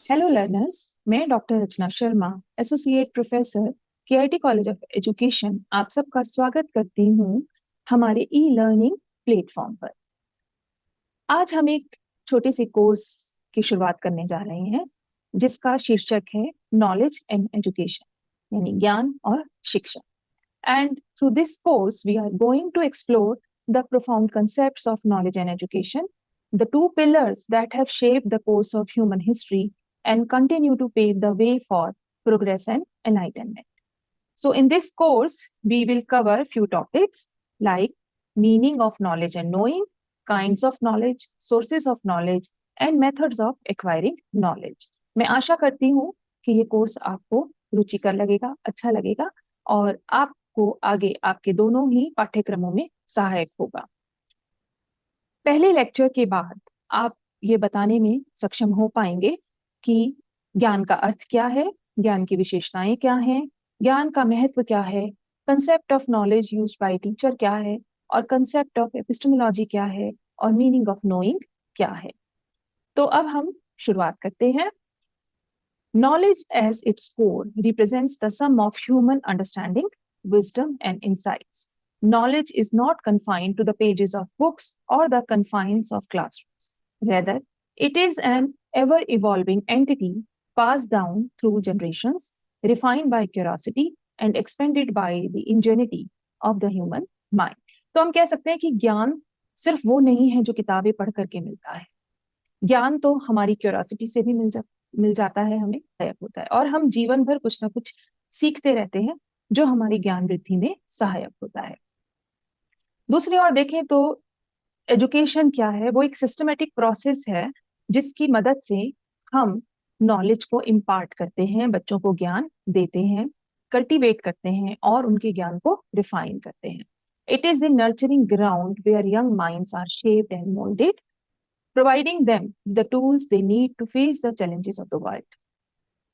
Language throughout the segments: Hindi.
हेलो लर्नर्स, मैं doctor Rachna Sharma, associate professor, KIT college of education, आप सबका स्वागत करती हूँ हमारे ई लर्निंग प्लेटफॉर्म पर। आज हम एक छोटे से कोर्स की शुरुआत करने जा रहे हैं जिसका शीर्षक है नॉलेज एंड एजुकेशन, यानी ज्ञान और शिक्षा। And through this course, we are going to explore the profound concepts of knowledge and education, the two pillars that have shaped the course of human history and continue to pave the way for progress and enlightenment. So, in this course, we will cover few topics like meaning of knowledge and knowing, kinds of knowledge, sources of knowledge, and methods of acquiring knowledge. मैं आशा करती हूँ कि ये कोर्स आपको रुचिकर लगेगा, अच्छा लगेगा और आपको आगे आपके दोनों ही पाठ्यक्रमों में सहायक होगा। पहले लेक्चर के बाद आप ये बताने में सक्षम हो पाएंगे कि ज्ञान का अर्थ क्या है, ज्ञान की विशेषताएं क्या हैं, ज्ञान का महत्व क्या है, concept of knowledge used by teacher क्या है और कंसेप्ट ऑफ एपिस्टेमोलॉजी क्या है और मीनिंग ऑफ नोइंग क्या है। तो अब हम शुरुआत करते हैं। Knowledge as its core represents the sum of human understanding, wisdom, and insights. Knowledge is not confined to the pages of books or the confines of classrooms. Rather, it is an ever evolving entity passed down through generations, refined by curiosity, and expanded by the ingenuity of the human mind. तो हम कह सकते हैं कि ज्ञान सिर्फ वो नहीं है जो किताबें पढ़ करके मिलता है। ज्ञान तो हमारी क्यूरियोसिटी से भी मिल जाता है, हमें सहायक होता है और हम जीवन भर कुछ ना कुछ सीखते रहते हैं जो हमारी ज्ञान वृद्धि में सहायक होता है। दूसरी ओर देखें तो एजुकेशन क्या है, वो एक सिस्टमेटिक प्रोसेस है जिसकी मदद से हम नॉलेज को इम्पार्ट करते हैं, बच्चों को ज्ञान देते हैं, कल्टीवेट करते हैं और उनके ज्ञान को रिफाइन करते हैं। It is the nurturing ground where young minds are shaped and moulded, providing them the tools they need to face the challenges of the world.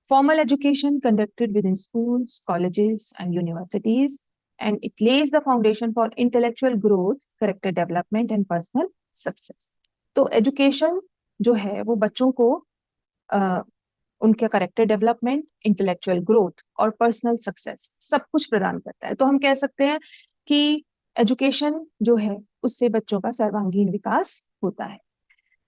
Formal education conducted within schools, colleges, and universities, and it lays the foundation for intellectual growth, character development, and personal success. तो एजुकेशन जो है वो बच्चों को उनके करेक्टर डेवलपमेंट, इंटेलेक्चुअल ग्रोथ और पर्सनल सक्सेस सब कुछ प्रदान करता है। तो हम कह सकते हैं कि एजुकेशन जो है उससे बच्चों का सर्वांगीण विकास होता है।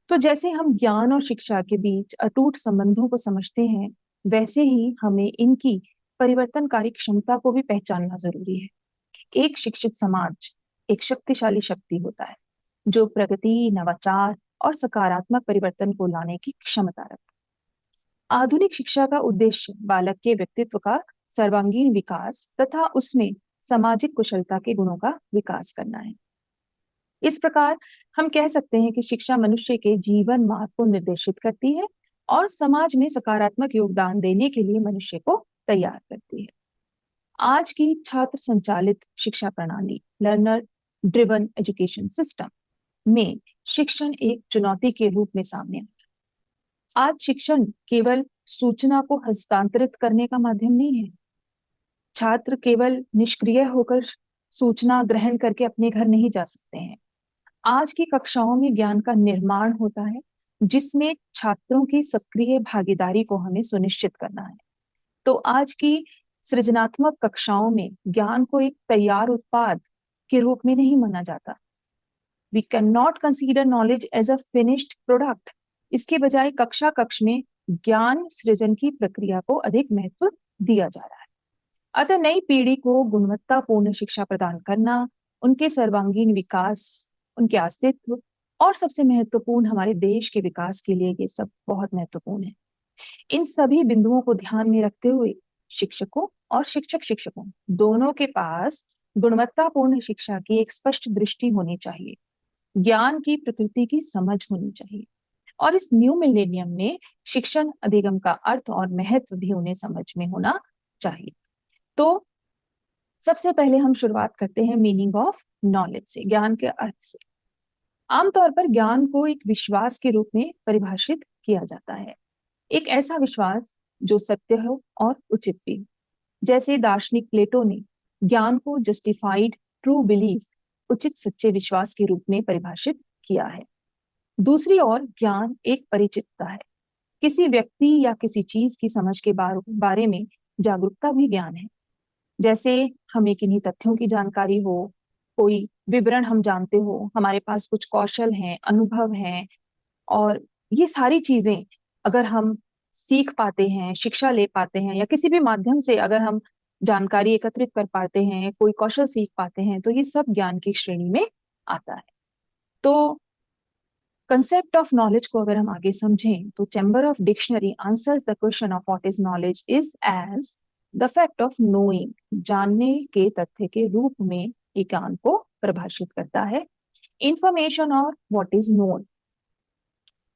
तो जैसे हम ज्ञान और शिक्षा के बीच अटूट संबंधों को समझते हैं, वैसे ही हमें इनकी परिवर्तनकारी क्षमता को भी पहचानना जरूरी है। एक शिक्षित समाज एक शक्तिशाली शक्ति होता है जो प्रगति, नवाचार और सकारात्मक परिवर्तन को लाने की क्षमता रखता है। आधुनिक शिक्षा का उद्देश्य बालक के व्यक्तित्व का सर्वांगीण विकास तथा उसमें सामाजिक कुशलता के गुणों का विकास करना है। इस प्रकार हम कह सकते हैं कि शिक्षा मनुष्य के जीवन मार्ग को निर्देशित करती है और समाज में सकारात्मक योगदान देने के लिए मनुष्य को तैयार करती है। आज की छात्र संचालित शिक्षा प्रणाली, लर्नर ड्रिवन एजुकेशन सिस्टम में शिक्षण एक चुनौती के रूप में सामने आता है। आज शिक्षण केवल सूचना को हस्तांतरित करने का माध्यम नहीं है। छात्र केवल निष्क्रिय होकर सूचना ग्रहण करके अपने घर नहीं जा सकते हैं। आज की कक्षाओं में ज्ञान का निर्माण होता है जिसमें छात्रों की सक्रिय भागीदारी को हमें सुनिश्चित करना है। तो आज की सृजनात्मक कक्षाओं में ज्ञान को एक तैयार उत्पाद के रूप में नहीं माना जाता। We can not consider knowledge as a finished product. इसके बजाय कक्षा कक्ष में ज्ञान सृजन की प्रक्रिया को अधिक महत्व दिया जा रहा है। अतः नई पीढ़ी को गुणवत्तापूर्ण शिक्षा प्रदान करना, उनके सर्वांगीण विकास, उनके अस्तित्व और सबसे महत्वपूर्ण हमारे देश के विकास के लिए ये सब बहुत महत्वपूर्ण है। इन सभी बिंदुओं को ध्यान में रखते हुए शिक्षकों और शिक्षकों दोनों के पास गुणवत्तापूर्ण शिक्षा की एक स्पष्ट दृष्टि होनी चाहिए, ज्ञान की प्रकृति की समझ होनी चाहिए और इस न्यू मिलेनियम में शिक्षण अधिगम का अर्थ और महत्व भी उन्हें समझ में होना चाहिए। तो सबसे पहले हम शुरुआत करते हैं मीनिंग ऑफ नॉलेज से, ज्ञान के अर्थ से। आमतौर पर ज्ञान को एक विश्वास के रूप में परिभाषित किया जाता है, एक ऐसा विश्वास जो सत्य हो और उचित भी हो। जैसे दार्शनिक प्लेटो ने ज्ञान को जस्टिफाइड ट्रू बिलीफ, उचित सच्चे विश्वास के रूप में परिभाषित किया है। दूसरी ओर ज्ञान एक परिचितता है, किसी व्यक्ति या किसी चीज की समझ के बारे में जागरूकता भी ज्ञान है। जैसे हमें किन्हीं तथ्यों की जानकारी हो, कोई विवरण हम जानते हो, हमारे पास कुछ कौशल हैं, अनुभव हैं, और ये सारी चीजें अगर हम सीख पाते हैं, शिक्षा ले पाते हैं, या किसी भी माध्यम से अगर हम जानकारी एकत्रित कर पाते हैं, कोई कौशल सीख पाते हैं, तो ये सब ज्ञान की श्रेणी में आता है। तो कंसेप्ट ऑफ नॉलेज को अगर हम आगे समझें तो chamber of dictionary answers the question of what is knowledge is as the fact of knowing, जानने के तथ्य के रूप में ये ज्ञान को परिभाषित करता है। इंफॉर्मेशन और व्हाट इज नोन।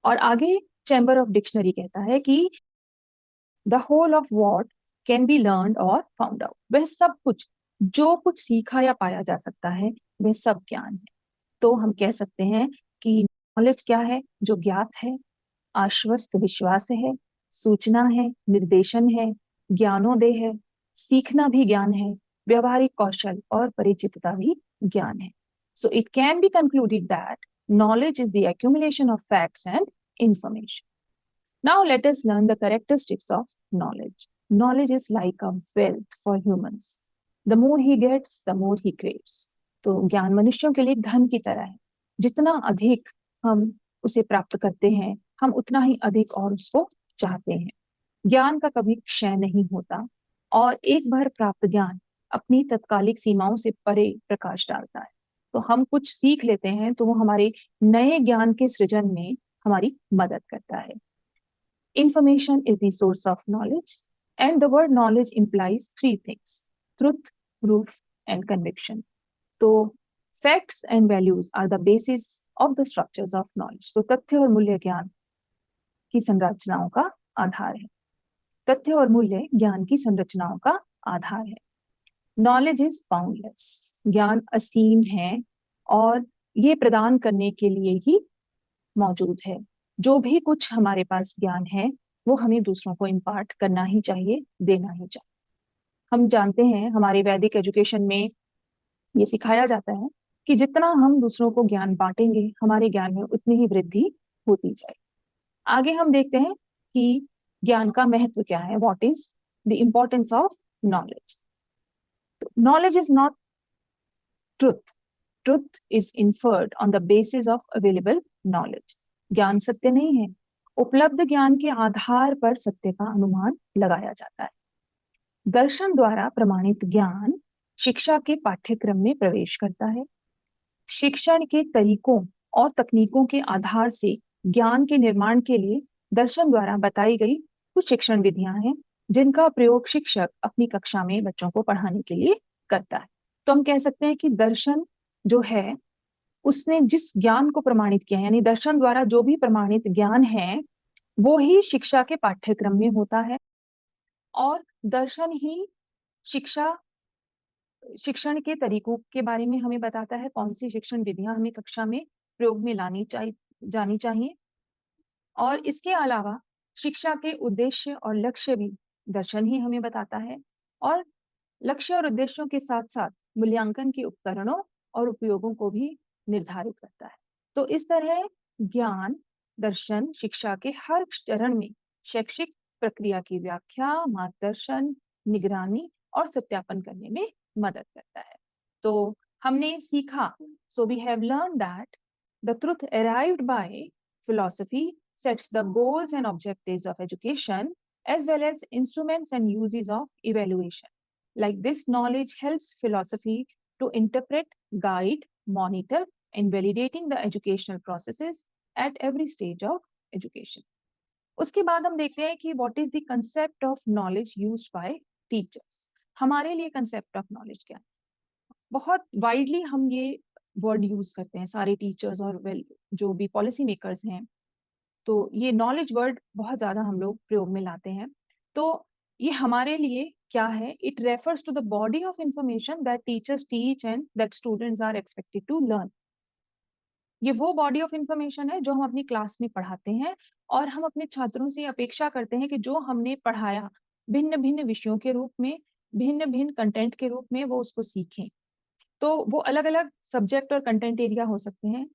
और आगे चैम्बर ऑफ डिक्शनरी कहता है कि the whole of what can be learn or found out, वह सब कुछ जो कुछ सीखा या पाया जा सकता है वह सब ज्ञान है। तो हम कह सकते हैं कि नॉलेज क्या है? जो ज्ञात है, आश्वस्त विश्वास है, सूचना है, निर्देशन है, ज्ञानोदय है, सीखना भी ज्ञान है, व्यवहारिक कौशल और परिचितता भी ज्ञान है। So it can be concluded that knowledge is the accumulation of facts and information. Now let us learn the characteristics of knowledge. Knowledge is like a wealth for humans. The more he gets, the more he craves. तो ज्ञान मनुष्यों के लिए धन की तरह है। जितना अधिक हम उसे प्राप्त करते हैं, हम उतना ही अधिक और उसको चाहते हैं। ज्ञान का कभी क्षय नहीं होता, और एक बार प्राप्त ज्ञान अपनी तत्कालिक सीमाओं से परे प्रकाश डालता है। तो हम कुछ सीख लेते हैं तो वो हमारे नए ज्ञान के सृजन में हमारी मदद करता है। Information is the source of knowledge, and the word knowledge implies three things: truth, proof, and conviction. तो facts and values are the basis of the structures of knowledge. तो तथ्य और मूल्य ज्ञान की संरचनाओं का आधार है। तथ्य और मूल्य ज्ञान की संरचनाओं का आधार है। नॉलेज इज बाउंडलेस, ज्ञान असीम है और ये प्रदान करने के लिए ही मौजूद है। जो भी कुछ हमारे पास ज्ञान है वो हमें दूसरों को इम्पार्ट करना ही चाहिए, देना ही चाहिए। हम जानते हैं हमारे वैदिक एजुकेशन में ये सिखाया जाता है कि जितना हम दूसरों को ज्ञान बांटेंगे, हमारे ज्ञान में उतनी ही वृद्धि होती जाए। आगे हम देखते हैं कि ज्ञान का महत्व क्या है। What is the importance of knowledge? Knowledge is not truth, truth is inferred on the basis of available knowledge. ज्ञान सत्य नहीं है, उपलब्ध ज्ञान के आधार पर सत्य का अनुमान लगाया जाता है। दर्शन द्वारा प्रमाणित ज्ञान शिक्षा के पाठ्यक्रम में प्रवेश करता है। शिक्षण के तरीकों और तकनीकों के आधार से ज्ञान के निर्माण के लिए दर्शन द्वारा बताई गई कुछ शिक्षण विधियां हैं जिनका प्रयोग शिक्षक अपनी कक्षा में बच्चों को पढ़ाने के लिए करता है। तो हम कह सकते हैं कि दर्शन जो है उसने जिस ज्ञान को प्रमाणित किया, यानी दर्शन द्वारा जो भी प्रमाणित ज्ञान है वो ही शिक्षा के पाठ्यक्रम में होता है, और दर्शन ही शिक्षा शिक्षण के तरीकों के बारे में हमें बताता है। कौन सी शिक्षण विधियां हमें कक्षा में प्रयोग में जानी चाहिए। और इसके अलावा शिक्षा के उद्देश्य और लक्ष्य भी दर्शन ही हमें बताता है, और लक्ष्य और उद्देश्यों के साथ साथ मूल्यांकन के उपकरणों और उपयोगों को भी निर्धारित करता है। तो इस तरह ज्ञान दर्शन शिक्षा के हर चरण में शैक्षिक प्रक्रिया की व्याख्या, मार्गदर्शन, निगरानी और सत्यापन करने में मदद करता है। तो हमने सीखा, so we have learn that the truth arrived by philosophy sets the goals and objectives of education as well as instruments and uses of evaluation. Like this knowledge helps philosophy to interpret, guide, monitor, and validating the educational processes at every stage of education. उसके बाद हम देखते हैं कि what is the concept of knowledge used by teachers. हमारे लिए concept of knowledge क्या है? बहुत वाइडली हम ये वर्ड यूज करते हैं सारे टीचर्स और जो भी पॉलिसी मेकर्स हैं, तो ये नॉलेज वर्ड बहुत ज्यादा हम लोग प्रयोग में लाते हैं। तो ये हमारे लिए क्या है? It refers to the body of information that teachers teach and that students are expected to learn. ये वो बॉडी ऑफ इंफॉर्मेशन है जो हम अपनी क्लास में पढ़ाते हैं, और हम अपने छात्रों से अपेक्षा करते हैं कि जो हमने पढ़ाया भिन्न भिन्न विषयों के रूप में, भिन्न भिन्न कंटेंट के रूप में वो उसको सीखें। तो वो अलग अलग सब्जेक्ट और कंटेंट एरिया हो सकते हैं।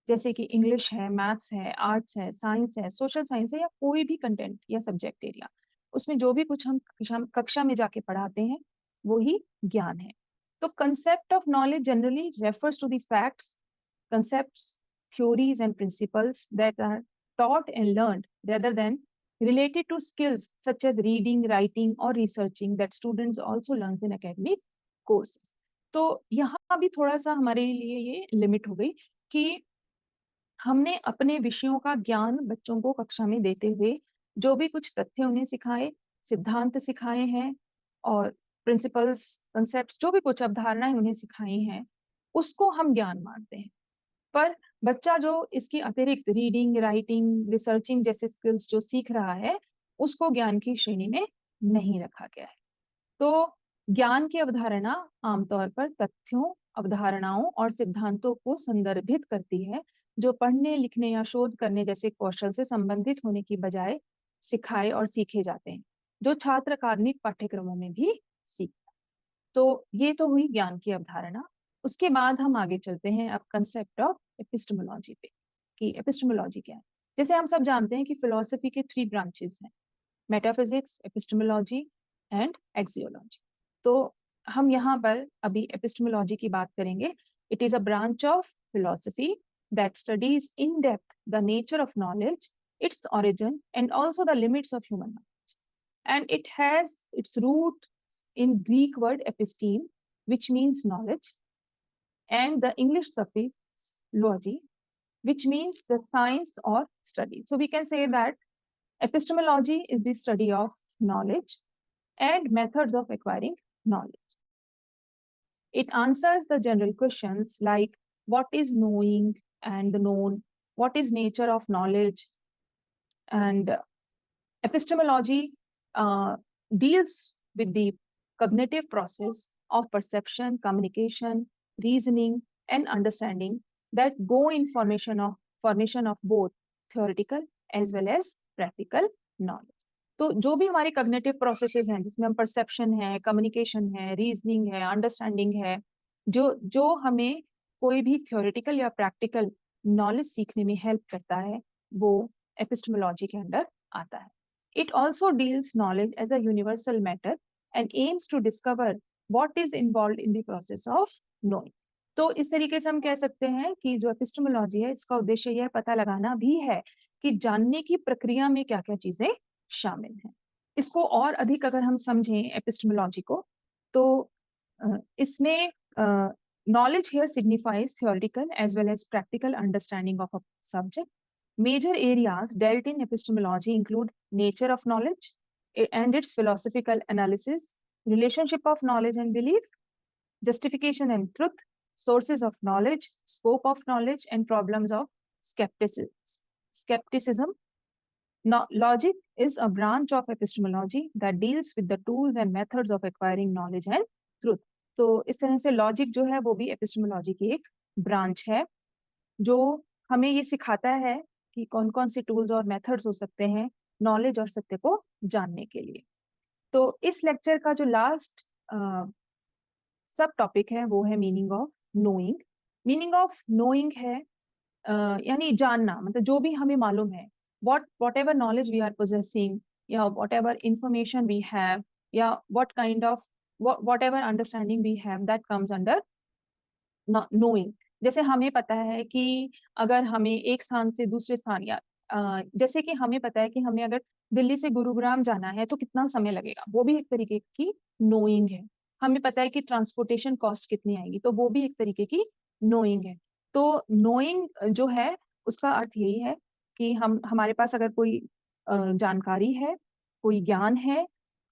जैसे कि इंग्लिश है, मैथ्स है, आर्ट्स है, साइंस है, सोशल साइंस है, या कोई भी कंटेंट या सब्जेक्ट एरिया, उसमें जो भी कुछ हम कक्षा में जाके पढ़ाते हैं वो ही ज्ञान है। तो concept of knowledge generally refers to the facts, concepts, theories, and principles that are taught and learned rather than related to skills such as reading, writing, or researching that students also learns in academic courses. तो यहाँ भी थोड़ा सा हमारे लिए ये लिमिट हो गई कि हमने अपने विषयों का ज्ञान बच्चों को कक्षा में देते हुए जो भी कुछ तथ्य उन्हें सिखाए, सिद्धांत सिखाए हैं और प्रिंसिपल्स, कंसेप्ट्स, जो भी कुछ अवधारणाएं उन्हें सिखाई हैं, उसको हम ज्ञान मानते हैं। पर बच्चा जो इसकी अतिरिक्त रीडिंग, राइटिंग, रिसर्चिंग जैसे स्किल्स जो सीख रहा है, उसको ज्ञान की श्रेणी में नहीं रखा गया है। तो ज्ञान की अवधारणा आमतौर पर तथ्यों, अवधारणाओं और सिद्धांतों को संदर्भित करती है, जो पढ़ने, लिखने या शोध करने जैसे कौशल से संबंधित होने की बजाय सिखाए और सीखे जाते हैं, जो छात्र अकादमिक पाठ्यक्रमों में भी सीखता है। तो ये तो हुई ज्ञान की अवधारणा। उसके बाद हम आगे चलते हैं अब कंसेप्ट ऑफ एपिस्टेमोलॉजी पे, कि एपिस्टेमोलॉजी क्या है। जैसे हम सब जानते हैं कि फिलॉसफी के 3 ब्रांचेस हैं, मेटाफिजिक्स, एपिस्टेमोलॉजी एंड एक्सियोलॉजी। तो हम यहाँ पर अभी एपिस्टेमोलॉजी की बात करेंगे। It is a branch of philosophy that studies in depth the nature of knowledge, its origin, and also the limits of human knowledge. And it has its root in Greek word episteme, which means knowledge, and the English suffix logy, which means the science or study. So we can say that epistemology is the study of knowledge and methods of acquiring knowledge. It answers the general questions like what is knowing and the known, what is nature of knowledge, and epistemology deals with the cognitive process of perception, communication, reasoning, and understanding that go in formation of both theoretical as well as practical knowledge. तो जो भी हमारे कॉग्निटिव प्रोसेसेस हैं, जिसमें हम परसेप्शन है, कम्युनिकेशन है, रीजनिंग है, अंडरस्टैंडिंग है, जो जो हमें कोई भी थ्योरेटिकल या प्रैक्टिकल नॉलेज सीखने में हेल्प करता है, वो एपिस्टेमोलॉजी के अंडर आता है। It also deals knowledge as a universal matter and aims to discover what is involved in the process of knowing. तो इस तरीके से हम कह सकते हैं कि जो एपिस्टेमोलॉजी है, इसका उद्देश्य यह पता लगाना भी है कि जानने की प्रक्रिया में क्या क्या चीजें शामिल हैं। इसको और अधिक अगर हम समझें एपिस्टेमोलॉजी को, तो इसमें knowledge here signifies theoretical as well as practical understanding of a subject. Major areas dealt in epistemology include nature of knowledge and its philosophical analysis, relationship of knowledge and belief, justification and truth, sources of knowledge, scope of knowledge, and problems of skepticism. Now, logic is a branch of epistemology that deals with the tools and methods of acquiring knowledge and truth. तो इस तरह से लॉजिक जो है वो भी एपिस्टेमोलॉजी की एक ब्रांच है, जो हमें ये सिखाता है कि कौन कौन से टूल्स और मेथड्स हो सकते हैं नॉलेज और सत्य को जानने के लिए। तो इस लेक्चर का जो लास्ट सब टॉपिक है वो है meaning of knowing. Meaning of knowing है यानी जानना, मतलब जो भी हमें मालूम है, whatever knowledge we are possessing, या whatever information we have, या whatever understanding we have, that comes under knowing. जैसे हमें पता है कि अगर हमें एक स्थान से दूसरे स्थान, या जैसे कि हमें पता है कि हमें अगर दिल्ली से गुरुग्राम जाना है तो कितना समय लगेगा, वो भी एक तरीके की नोइंग है। हमें पता है कि ट्रांसपोर्टेशन कॉस्ट कितनी आएगी, तो वो भी एक तरीके की नोइंग है। तो नोइंग जो है उसका अर्थ यही है कि हमारे पास अगर कोई जानकारी है, कोई ज्ञान है,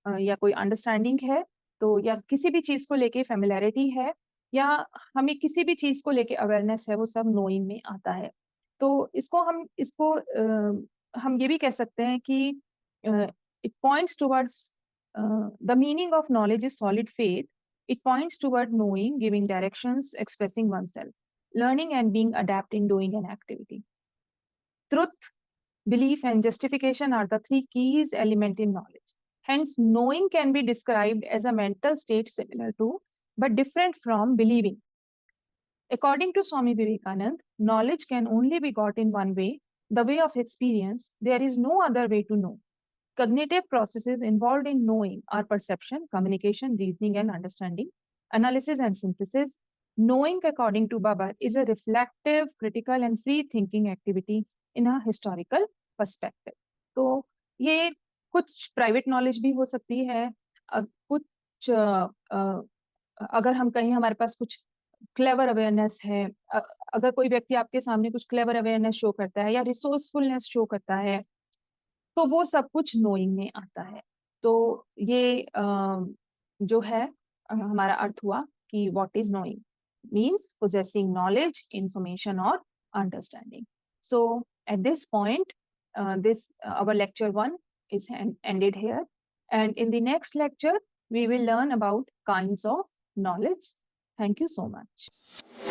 या कोई अंडरस्टैंडिंग है, तो या किसी भी चीज को लेके फेमिलियरिटी है, या हमें किसी भी चीज को लेके अवेयरनेस है, वो सब नोइंग में आता है। तो हम ये भी कह सकते हैं कि it points towards the meaning of knowledge is solid faith. It points toward knowing, giving directions, expressing oneself, learning and being adept in doing an activity. Truth, belief, and justification are the 3 keys element in knowledge. Hence, knowing can be described as a mental state similar to but different from believing. According to Swami Vivekanand, knowledge can only be got in one way, the way of experience. There is no other way to know. Cognitive processes involved in knowing are perception, communication, reasoning, and understanding, analysis and synthesis. Knowing, according to Babar, is a reflective, critical, and free thinking activity in a historical perspective. तो ये कुछ प्राइवेट नॉलेज भी हो सकती है, कुछ अगर हम कहीं हमारे पास कुछ क्लेवर अवेयरनेस है, अगर कोई व्यक्ति आपके सामने कुछ क्लेवर अवेयरनेस शो करता है या रिसोर्सफुलनेस शो करता है, तो वो सब कुछ नोइंग में आता है। तो ये जो है हमारा अर्थ हुआ कि what is knowing means possessing knowledge, information और understanding. So at this point this our lecture 1 is ended here, and in the next lecture we will learn about kinds of knowledge. Thank you so much.